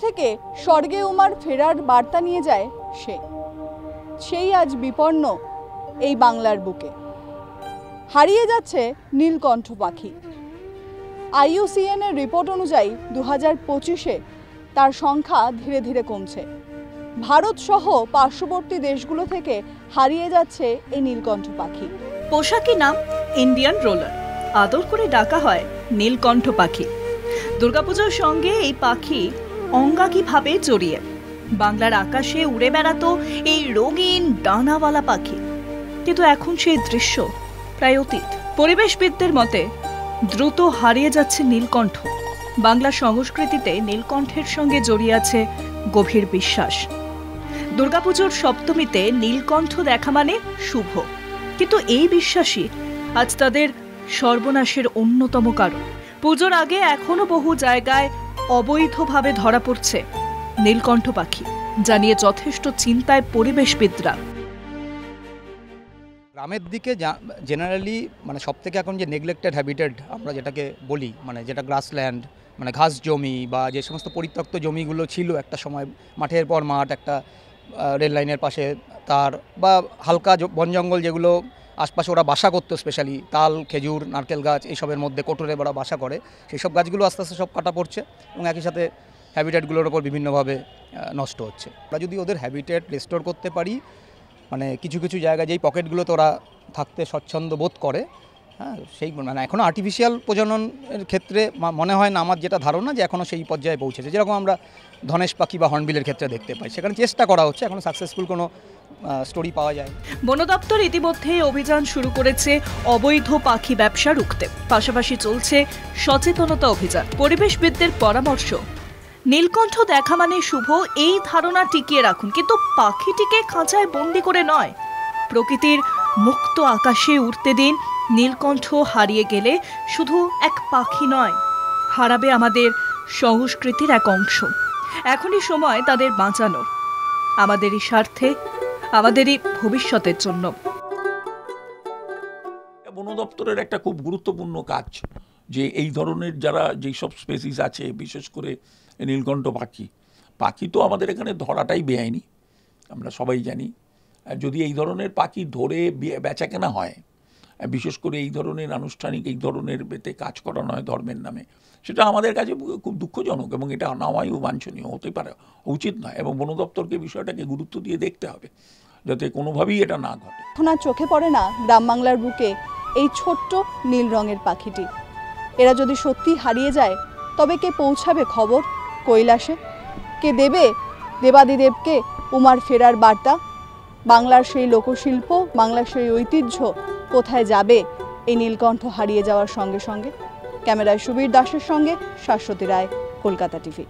থেকে স্বর্গে উমার ফেরার বার্তা নিয়ে যায় সেই আজ বিপন্ন এই বাংলার বুকে। হারিয়ে যাচ্ছে নীলকণ্ঠ পাখি। IUCN এর রিপোর্ট অনুযায়ী 2025-এ তার সংখ্যা ধীরে ধীরে কমছে। ভারত সহ পার্শ্ববর্তী দেশগুলো থেকে হারিয়ে যাচ্ছে এই নীলকণ্ঠ পাখি। পোশাকি নাম ইন্ডিয়ান রোলার, আদর করে ডাকা হয় নীলকণ্ঠ পাখি। দুর্গাপূজার সঙ্গে এই পাখি অঙ্গাঙ্গিভাবে জড়িয়ে। বাংলার আকাশে উড়ে বেড়াতো এই রঙিন ডানাওয়ালা পাখি, কিন্তু এখন সেই দৃশ্য প্রায় অতীত। পরিবেশবিদদের মতে দ্রুত হারিয়ে যাচ্ছে নীলকণ্ঠ। বাংলা সংস্কৃতিতে নীলকণ্ঠের সঙ্গে জড়িয়ে আছে গভীর বিশ্বাস। দুর্গাপুজোর সপ্তমীতে নীলকণ্ঠ দেখা মানে শুভ, কিন্তু এই বিশ্বাসই আজ তাদের সর্বনাশের অন্যতম কারণ। পুজোর আগে এখনো বহু জায়গায় অবৈধভাবে ধরা পড়ছে নীলকণ্ঠ পাখি, যা নিয়ে যথেষ্ট চিন্তায় পরিবেশবিদরা। গ্রামের দিকে জেনারেলি মানে সব থেকে এখন যে নেগলেক্টেড হ্যাবিটেট আমরা যেটাকে বলি, মানে যেটা গ্রাসল্যান্ড, মানে ঘাস জমি বা যে সমস্ত পরিত্যক্ত জমিগুলো ছিল একটা সময়, মাঠের পর মাঠ, একটা রেল লাইনের পাশে তার বা হালকা বন জঙ্গল যেগুলো আশপাশে ওরা বাসা করতো, স্পেশালি তাল, খেজুর, নারকেল গাছ, এইসবের মধ্যে কোটরে ওরা বাসা করে, সেই সব গাছগুলো আস্তে আস্তে সব কাটা পড়ছে এবং একই সাথে হ্যাবিটেটগুলোর ওপর বিভিন্নভাবে নষ্ট হচ্ছে। আমরা যদি ওদের হ্যাবিটেট রেস্টোর করতে পারি, মানে কিছু কিছু জায়গায় যেই পকেটগুলোতে ওরা থাকতে স্বচ্ছন্দ বোধ করে, হ্যাঁ, সেই মানে এখনও আর্টিফিশিয়াল প্রজননের ক্ষেত্রে মনে হয় না, আমার যেটা ধারণা যে এখনও সেই পর্যায়ে পৌঁছেছে, যেরকম আমরা ধনেশ পাখি বা হর্নবিলের ক্ষেত্রে দেখতে পাই। সেখানে চেষ্টা করা হচ্ছে, এখনও সাকসেসফুল কোনো স্টোরি পাওয়া যায়। বন দপ্তর ইতিমধ্যে অভিযান শুরু করেছে অবৈধ পাখি ব্যবসা রুখতে। পাশাপাশি চলছে সচেতনতা অভিযান। পরিবেশবিদদের পরামর্শ, নীলকণ্ঠ দেখা মানে শুভ এই ধারণা টিকিয়ে রাখুন, কিন্তু পাখিটিকে খাঁচায় বন্দি করে নয়, প্রকৃতির মুক্ত আকাশে উড়তে দিন। নীলকণ্ঠ হারিয়ে গেলে শুধু এক পাখি নয়, হারাবে আমাদের সংস্কৃতির এক অংশ। এখনই সময় তাদের বাঁচানোর, আমাদেরই স্বার্থে, আমাদেরই ভবিষ্যতের জন্য। বন দপ্তরের একটা খুব গুরুত্বপূর্ণ কাজ যে এই ধরনের যারা যেই সব স্পেসিস আছে, বিশেষ করে নীলকণ্ঠ পাখি তো আমাদের এখানে ধরাটাই বেআইনি, আমরা সবাই জানি। যদি এই ধরনের পাখি ধরে বেচা কেনা হয়, বিশেষ করে এই ধরনের আনুষ্ঠানিক এই ধরনের বেতে কাজ করানো হয় ধর্মের নামে, সেটা আমাদের কাছে খুব দুঃখজনক এবং এটা অনাবায়ু বাঞ্ছনীয় হতে পারে, উচিত নয়। এবং বন দপ্তরকে বিষয়টাকে গুরুত্ব দিয়ে দেখতে হবে যাতে কোনোভাবেই এটা না ঘটে। এখন আর চোখে পড়ে না গ্রাম বাংলার বুকে এই ছোট্ট নীল রঙের পাখিটি। এরা যদি সত্যি হারিয়ে যায়, তবে কে পৌঁছাবে খবর কৈলাসে? কে দেবে দেবাদিদেবকে উমার ফেরার বার্তা? বাংলার সেই লোকশিল্প, বাংলার সেই ঐতিহ্য কোথায় যাবে এই নীলকণ্ঠ হারিয়ে যাওয়ার সঙ্গে সঙ্গে? ক্যামেরায় সুবীর দাসের সঙ্গে শাশ্বতী রায়, কলকাতা টিভি।